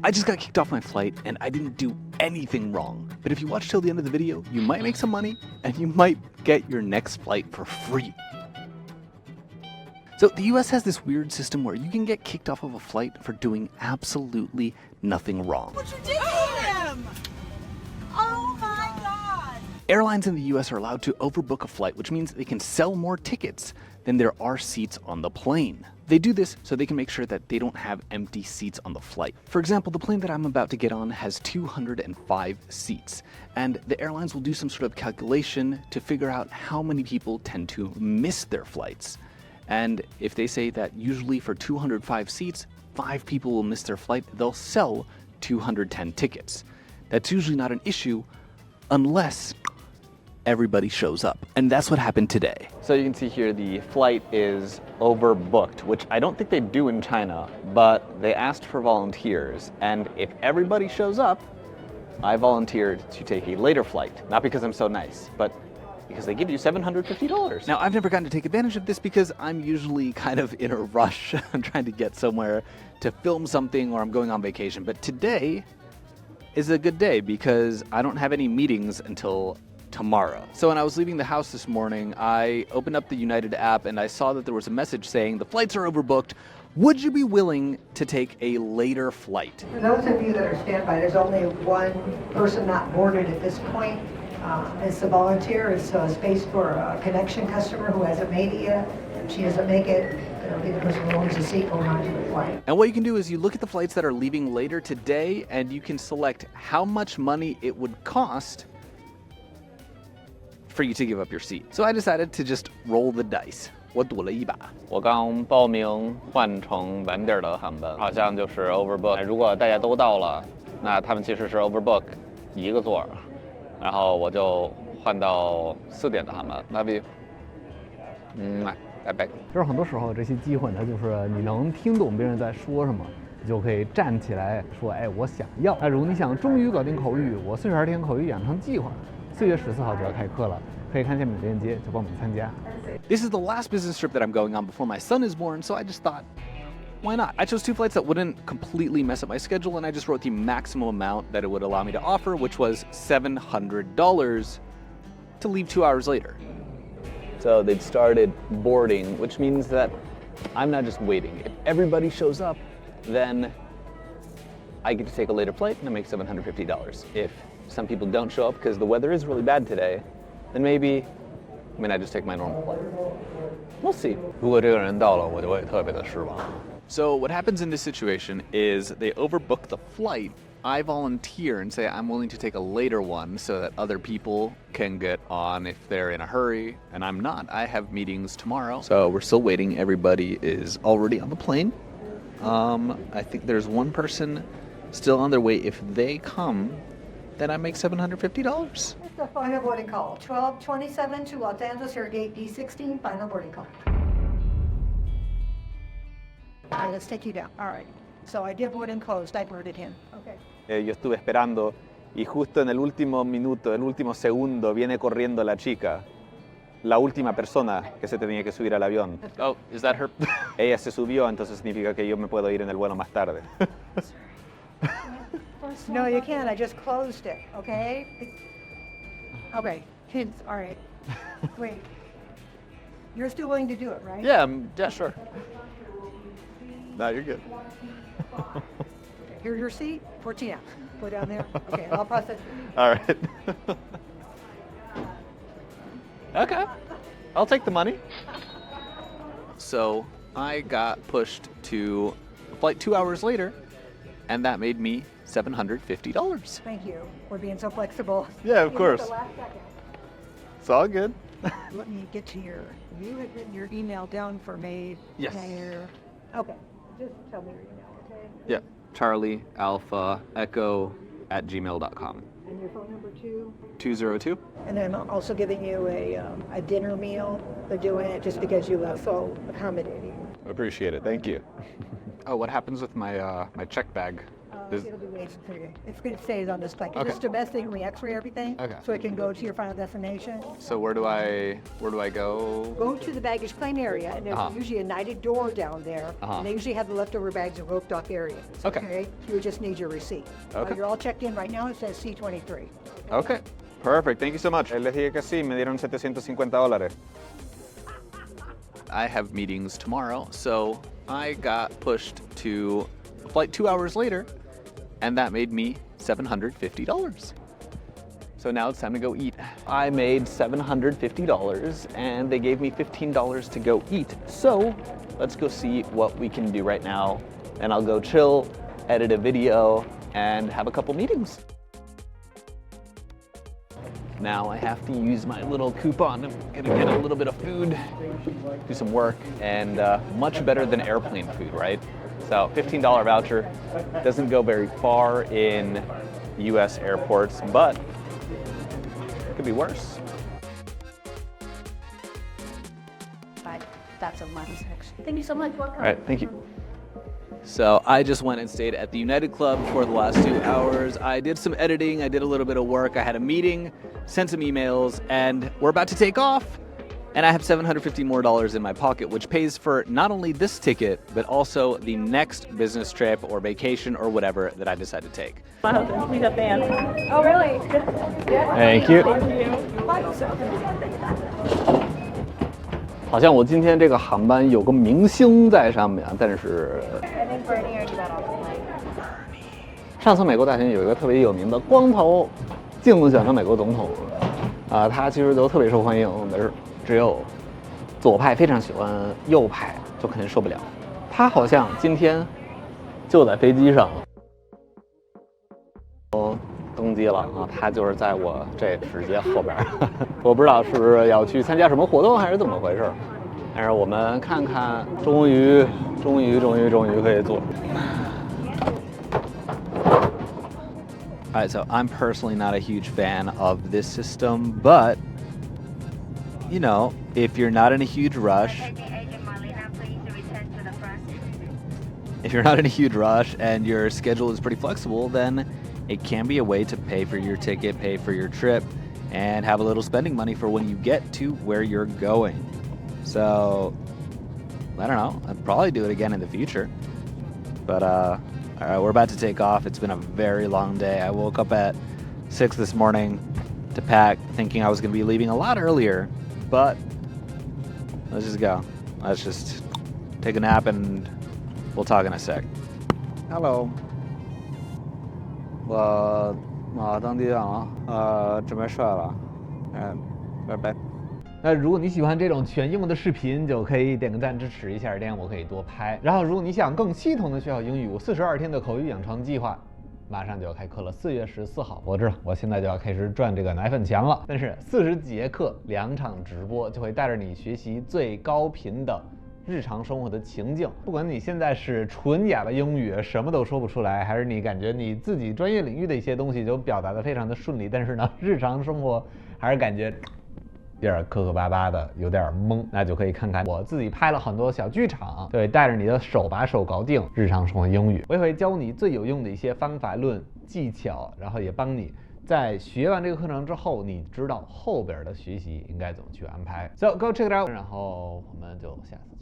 I just got kicked off my flight and I didn't do anything wrong. But if you watch till the end of the video, you might make some money and you might get your next flight for free. So the US has this weird system where you can get kicked off of a flight for doing absolutely nothing wrong. What you did to him? Oh my God. Airlines in the US are allowed to overbook a flight, which means they can sell more tickets than there are seats on the plane. They do this so they can make sure that they don't have empty seats on the flight. For example, the plane that I'm about to get on has 205 seats, and the airlines will do some sort of calculation to figure out how many people tend to miss their flights. And if they say that usually for 205 seats, 5 people will miss their flight, they'll sell 210 tickets. That's usually not an issue unless everybody shows up. And that's what happened today. So you can see here the flight is overbooked, which I don't think they do in China, but they asked for volunteers. And if everybody shows up, I volunteered to take a later flight. Not because I'm so nice, but because they give you $750. Now, I've never gotten to take advantage of this because I'm usually kind of in a rush. I'm trying to get somewhere to film something or I'm going on vacation. But today is a good day because I don't have any meetings until tomorrow. So when I was leaving the house this morning, I opened up the United app and I saw that there was a message saying the flights are overbooked. Would you be willing to take a later flight? For those of you that are standby, there's only one person not boarded at this point. It's a volunteer. It's a space for a connection customer who hasn't made it yet. If she doesn't make it, it'll be the person who owns the seat going on to the flight. And what you can do is you look at the flights that are leaving later today and you can select how much money it would cost for you to give up your seat. So I decided to just roll the dice. 我赌了一把。我刚报名换成晚点的航班，好像就是 overbook。如果大家都到了，那他们其实是 overbook 一个座，然后我就换到4点的航班。Love you。拜拜。就是很多时候这些机会呢，就是你能听懂别人在说什么，你就可以站起来说，哎，我想要。那如果你想终于搞定口语，我42天口语养成计划，4月14号就要开课了，可以看下面的链接就报名参加。This is the last business trip that I'm going on before my son is born, so I just thought, why not? I chose 2 flights that wouldn't completely mess up my schedule, and I just wrote the maximum amount that it would allow me to offer, which was $700 to leave 2 hours later. So they'd started boarding, which means that I'm not just waiting. If everybody shows up, then I get to take a later flight and I make $750. If some people don't show up because the weather is really bad today, then maybe I just take my normal flight. We'll see. 如果这个人到了，我就会特别的失望。So what happens in this situation is they overbook the flight. I volunteer and say I'm willing to take a later one so that other people can get on if they're in a hurry, and I'm not. I have meetings tomorrow. So we're still waiting. Everybody is already on the plane. I think there's one person still on their way. If they come, then I make $750. It's the final boarding call. 12:27 to Los Angeles, here at gate D16, final boarding call. All right, let's take you down. All right. So I did board and closed. I boarded him. Okay. Yo estuve esperando y justo en el último minuto, el último segundo, viene corriendo la chica, la última persona que se tenía que subir al avión. Oh, is that her? Ella se subió, entonces significa que yo me puedo ir en el vuelo más tarde. No, you can't. I just closed it. Okay. Okay. Kids. All right. Wait. You're still willing to do it, right? Yeah, sure. No, you're good. Okay, here's your seat. 14 out. Go down there. Okay, I'll process. All right. Okay. I'll take the money. So I got pushed to flight 2 hours later, and that made me $750. Thank you for being so flexible. Yeah, of course. The last second. It's all good. Let me get to you had written your email down for me. Yes. There. Okay. Just tell me your email, okay? Yeah. Charlie Alpha Echo @gmail.com. And your phone number too? 202. And then I'm also giving you a dinner meal. They're doing it just because you are so accommodating. Appreciate it. Thank you. Oh, what happens with my my check bag? It'll be waiting for you. It stays on this flight. Okay. It's domestic, we X-ray everything, Okay. so it can go to your final destination. So where do I go? Go to the baggage claim area, and there's usually a knighted door down there, and they usually have the leftover bags in roped off areas. Okay. You just need your receipt. Okay. You're all checked in right now. It says C23. Okay. Perfect. Thank you so much. Les dije que sí, me dieron $750. I have meetings tomorrow, so I got pushed to a flight 2 hours later, and that made me $750. So now it's time to go eat. I made $750, and they gave me $15 to go eat. So let's go see what we can do right now, and I'll go chill, edit a video, and have a couple meetings. Now I have to use my little coupon. I'm gonna get a little bit of food, do some work, and much better than airplane food, right? So $15 voucher doesn't go very far in US airports, but it could be worse. That's a money section. Thank you so much. All right, thank you. So I just went and stayed at the United Club for the last 2 hours. I did some editing, I did a little bit of work, I had a meeting, sent some emails, and we're about to take off. And I have $750 more in my pocket, which pays for not only this ticket, but also the next business trip or vacation or whatever that I decide to take. My husband, he's a fan. Oh, really? Thank you. 好像我今天这个航班有个明星在上面，但是上次美国大选有一个特别有名的光头竞选的美国总统，他其实都特别受欢迎，但是只有左派非常喜欢，右派就肯定受不了。他好像今天就在飞机上登机了啊，他就是在我这直接后边，我不知道是不是要去参加什么活动还是怎么回事，但是我们看看，终于可以坐。Alright, so I'm personally not a huge fan of this system, but you know, if you're not in a huge rush, and your schedule is pretty flexible, then it can be a way to pay for your ticket, pay for your trip, and have a little spending money for when you get to where you're going. So, I don't know, I'd probably do it again in the future. But, all right, we're about to take off. It's been a very long day. I woke up at 6 this morning to pack, thinking I was going to be leaving a lot earlier, but let's just go. Let's just take a nap and we'll talk in a sec. Hello. 我登机了啊，准备睡了，拜拜。那如果你喜欢这种全英文的视频，就可以点个赞支持一下，这样我可以多拍。然后如果你想更系统的学好英语，我42天的口语养成计划马上就要开课了，4月14号。我知道我现在就要开始赚这个奶粉钱了，但是40节课2场直播就会带着你学习最高频的日常生活的情境，不管你现在是纯哑巴英语，什么都说不出来，还是你感觉你自己专业领域的一些东西就表达的非常的顺利，但是呢，日常生活还是感觉有点磕磕巴巴的，有点懵，那就可以看看我自己拍了很多小剧场，对，带着你的手把手搞定日常生活英语。我也会教你最有用的一些方法论技巧，然后也帮你在学完这个课程之后，你知道后边的学习应该怎么去安排。So go check it out， 然后我们就下次见。